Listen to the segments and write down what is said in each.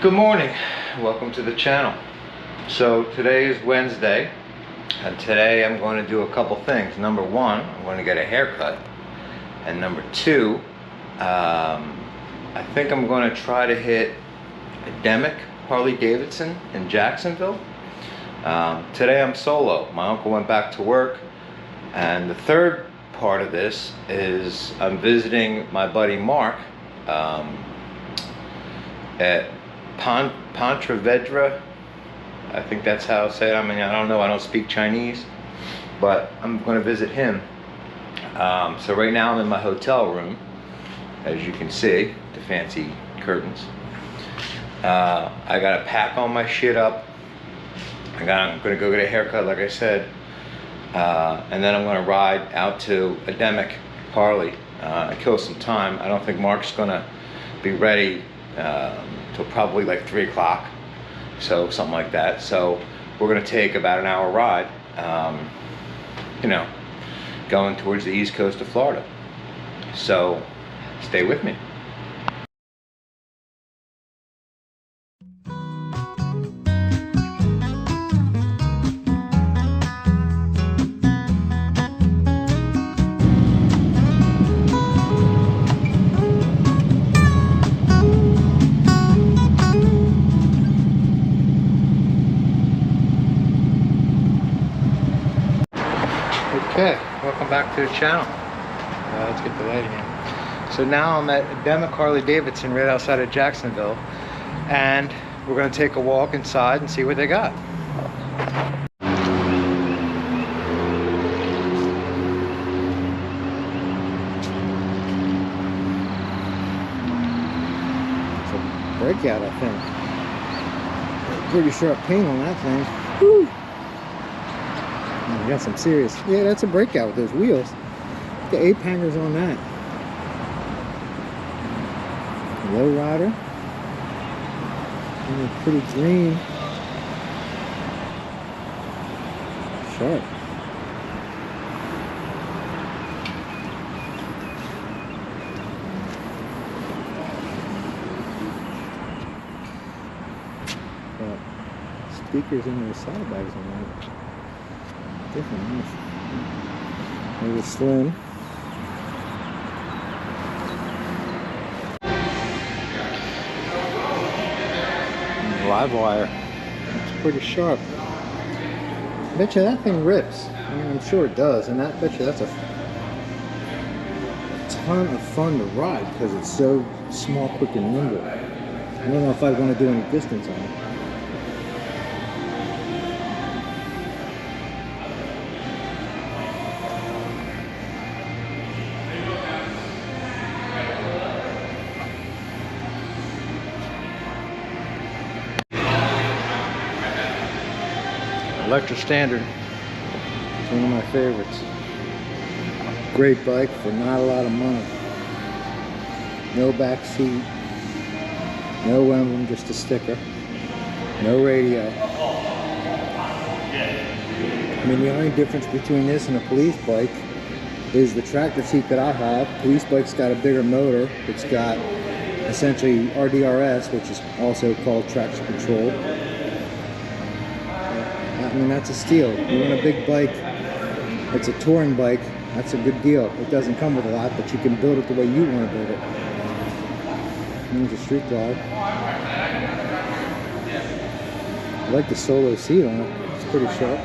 Good morning, welcome to the channel. So today is Wednesday, and today I'm going to do a couple things. Number one, I'm going to get a haircut, and number two, I think I'm going to try to hit a Demick Harley Davidson in Jacksonville. Today I'm solo. My uncle went back to work, and the third part of this is I'm visiting my buddy Mark at Pontevedra. I think that's how I say it. I mean, I don't know, I don't speak Chinese, but I'm going to visit him. So right now I'm in my hotel room, as you can see, the fancy curtains. I got to pack all my shit up. I'm going to go get a haircut, like I said, and then I'm going to ride out to a Demick Harley and kill some time. I don't think Mark's going to be ready till probably like 3 o'clock, so something like that. So we're going to take about an hour ride, you know, going towards the east coast of Florida. So stay with me. Okay, welcome back to the channel. Let's get the lighting in. So now I'm at Demick Harley Davidson right outside of Jacksonville, and we're going to take a walk inside and see what they got. It's a breakout, I think. Pretty sharp paint on that thing. Woo! You got some serious, yeah, that's a breakout with those wheels. The 8 hangers on that. Low rider. And a pretty green. Sharp. Got speakers in their saddlebags on that. Different. Maybe slim. Live wire. It's pretty sharp. I bet you that thing rips. I mean, I'm sure it does, and I bet you that's a ton of fun to ride because it's so small, quick, and nimble. I don't know if I want to do any distance on it. Electra Standard. It's one of my favorites. Great bike for not a lot of money. No back seat. No emblem, just a sticker. No radio. I mean, the only difference between this and a police bike is the tractor seat that I have. Police bike's got a bigger motor. It's got essentially RDRS, which is also called traction control. I mean, that's a steal. You want a big bike, it's a touring bike, that's a good deal. It doesn't come with a lot, but you can build it the way you want to build it. Here's a street glide. I like the solo seat on it. It's pretty sharp.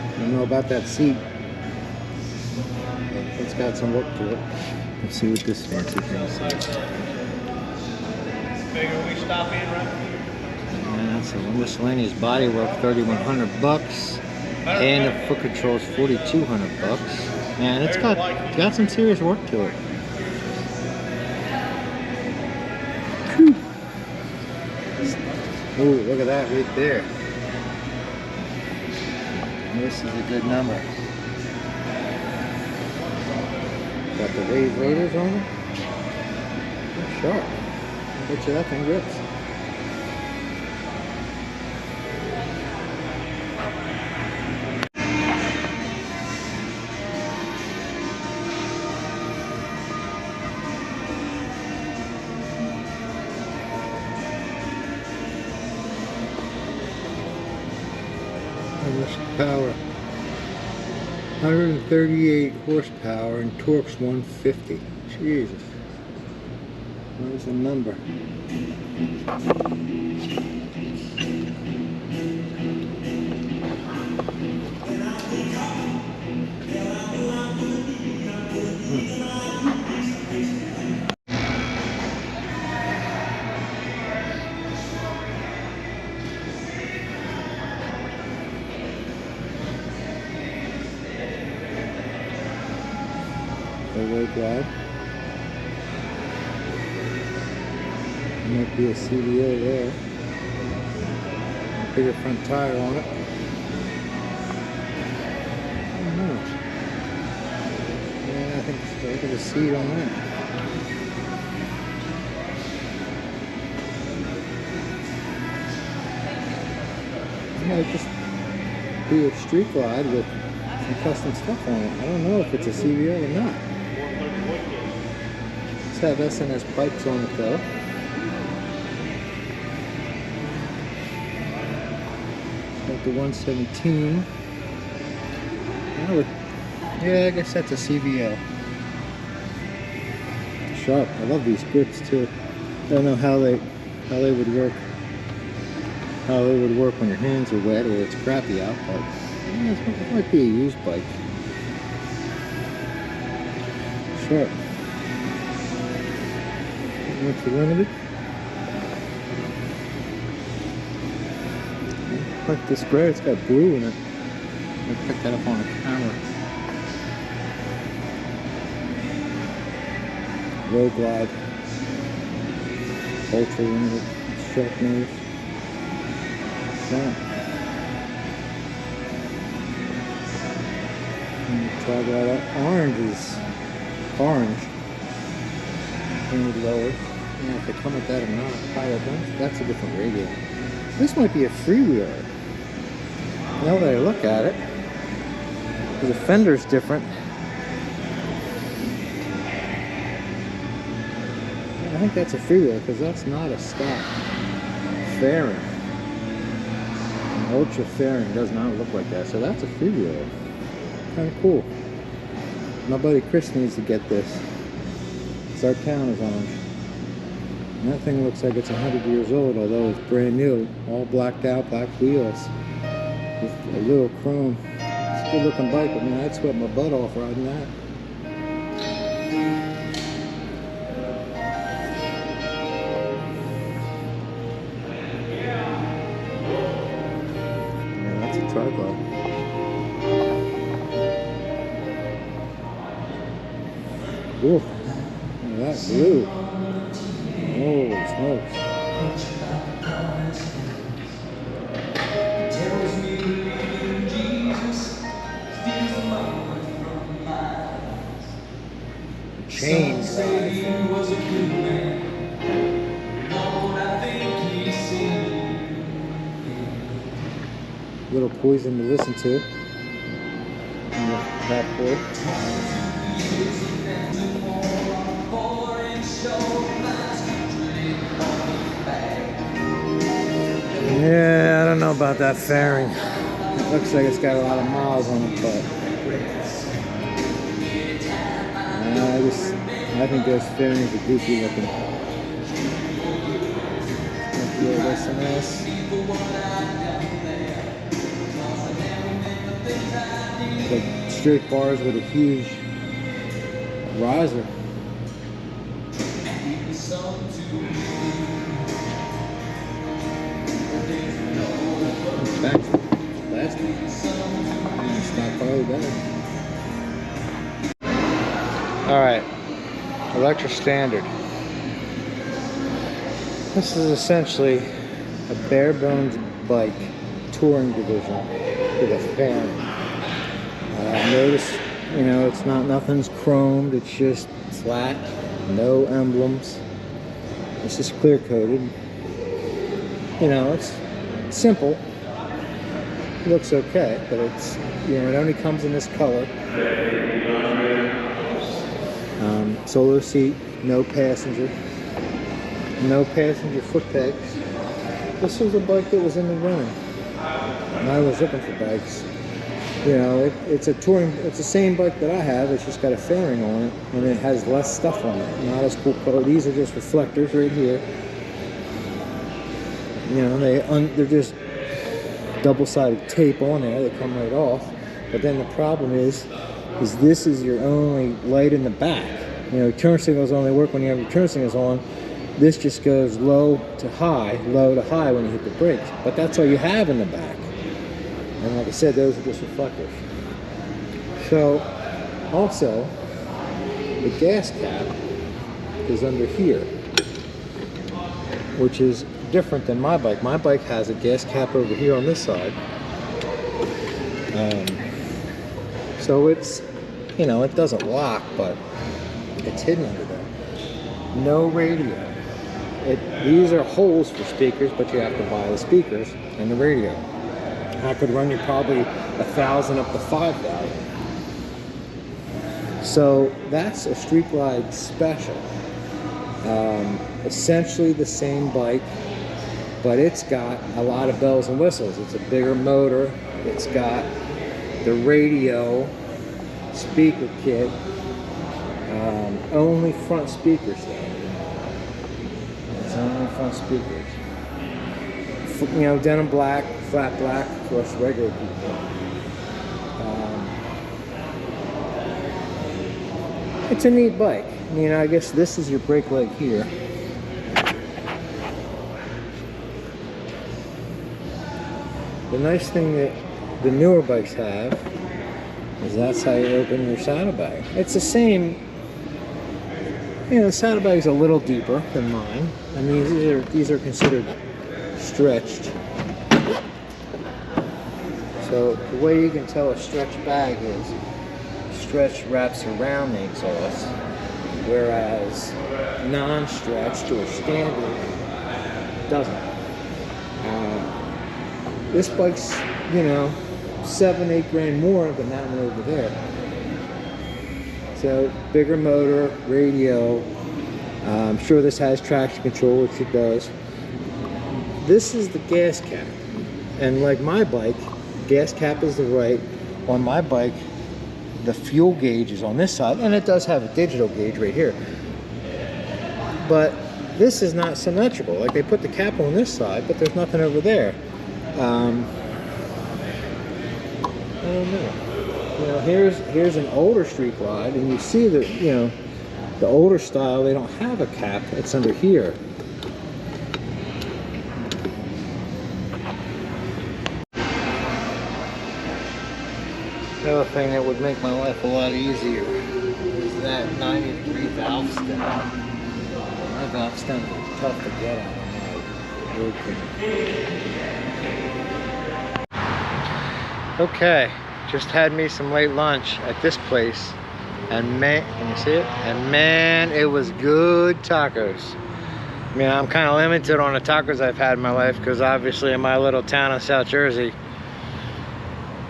I don't know about that seat. It's got some look to it. Let's see what this fancy thing is. Figure we stop in right here. And that's a miscellaneous bodywork, $3,100, and the foot controls $4,200. Man, it's got some serious work to it. Ooh, look at that right there. This is a good number. Got the raised rotors on it. Sharp. Bet you that thing rips. How much power? 138 horsepower and torque's 150. Jesus. Where's the number? Four-wheel drive. Might be a CDO there. Bigger front tire on it. I don't know. Yeah, I think look at the seat on that. It might just be a street glide with some custom stuff on it. I don't know if it's a CVO or not. Let's have SNS pipes on it though. Got the 117. Yeah, I guess that's a CVO. Sharp. I love these grips too. I don't know how they would work. How it would work when your hands are wet or it's crappy out, but yeah, it might be a used bike. Sharp. What's the limited? Like this gray, it's got blue in it. I picked that up on a camera. Road glide. Ultra limited. Sharp nose. Yeah. Try that out. Orange is orange. Painted lower. Yeah, if they come with that or not, that's a different radio. This might be a freewheeler. Now that I look at it, the fender's different. I think that's a freewheeler because that's not a stock fairing. An ultra fairing does not look like that, so that's a freewheeler. Kind of cool. My buddy Chris needs to get this. Because our town is orange. And that thing looks like it's 100 years old, although it's brand new. All blacked out, black wheels. With a little chrome. It's a good looking bike, but man, I'd sweat my butt off riding that. Yeah, that's a tripod. Ooh, look at that blue. Holy smokes. Chain drive. Little Poison to listen to. That boy. Yeah, I don't know about that fairing. It looks like it's got a lot of miles on it, but I think those fairings are goofy looking. The old SNS. Like straight bars with a huge riser. Alright, Electra Standard. This is essentially a bare bones bike touring division with a fairing. Notice, you know, nothing's chromed, it's just flat, no emblems. It's just clear coated. You know, it's simple. It looks okay, but it's, you know, it only comes in this color. Solar seat, no passenger foot pegs. This was a bike that was in the running, and I was looking for bikes. You know, it's a touring, it's the same bike that I have. It's just got a fairing on it, and it has less stuff on it. Not as cool color. These are just reflectors right here. You know, they're just double-sided tape on there. They come right off. But then the problem is this is your only light in the back. You know, turn signals only work when you have your turn signals on. This just goes low to high when you hit the brakes. But that's all you have in the back. And like I said, those are just reflectors. So, also, the gas cap is under here, which is different than my bike. My bike has a gas cap over here on this side. So it's, you know, it doesn't lock, but it's hidden under there. No radio. These are holes for speakers, but you have to buy the speakers and the radio. I could run you probably 1,000 up to 5,000. So that's a Street Glide Special. Essentially the same bike, but it's got a lot of bells and whistles. It's a bigger motor. It's got the radio, speaker kit, only front speakers though. It's only front speakers. You know, denim black, flat black, of course, regular people. It's a neat bike. You know, I guess this is your brake light here. The nice thing that the newer bikes have is that's how you open your saddlebag. It's the same. You know, the saddlebag's a little deeper than mine, and these are considered stretched. So the way you can tell a stretched bag is stretch wraps around the exhaust, whereas non-stretched or standard doesn't. This bike's, you know, 7-8 grand more than that one over there. So bigger motor, radio. I'm sure this has traction control, which it does. This is the gas cap, and like my bike, gas cap is the right. On my bike, the fuel gauge is on this side, and it does have a digital gauge right here. But this is not symmetrical. Like, they put the cap on this side, but there's nothing over there. I don't know. You know, here's an older Street Glide, and you see that, you know, the older style, they don't have a cap. It's under here. The other thing that would make my life a lot easier is that 90-degree valve stem. My valve stem is tough to get out of my. Okay, just had me some late lunch at this place, and man, can you see it? And man, it was good tacos. I mean, I'm kind of limited on the tacos I've had in my life because obviously in my little town of South Jersey,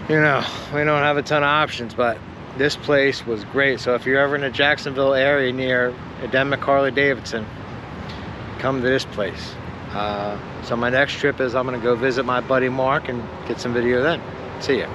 you know, we don't have a ton of options, but this place was great. So if you're ever in the Jacksonville area near Edema Harley Davidson, come to this place. So my next trip is I'm gonna go visit my buddy Mark and get some video then. See ya.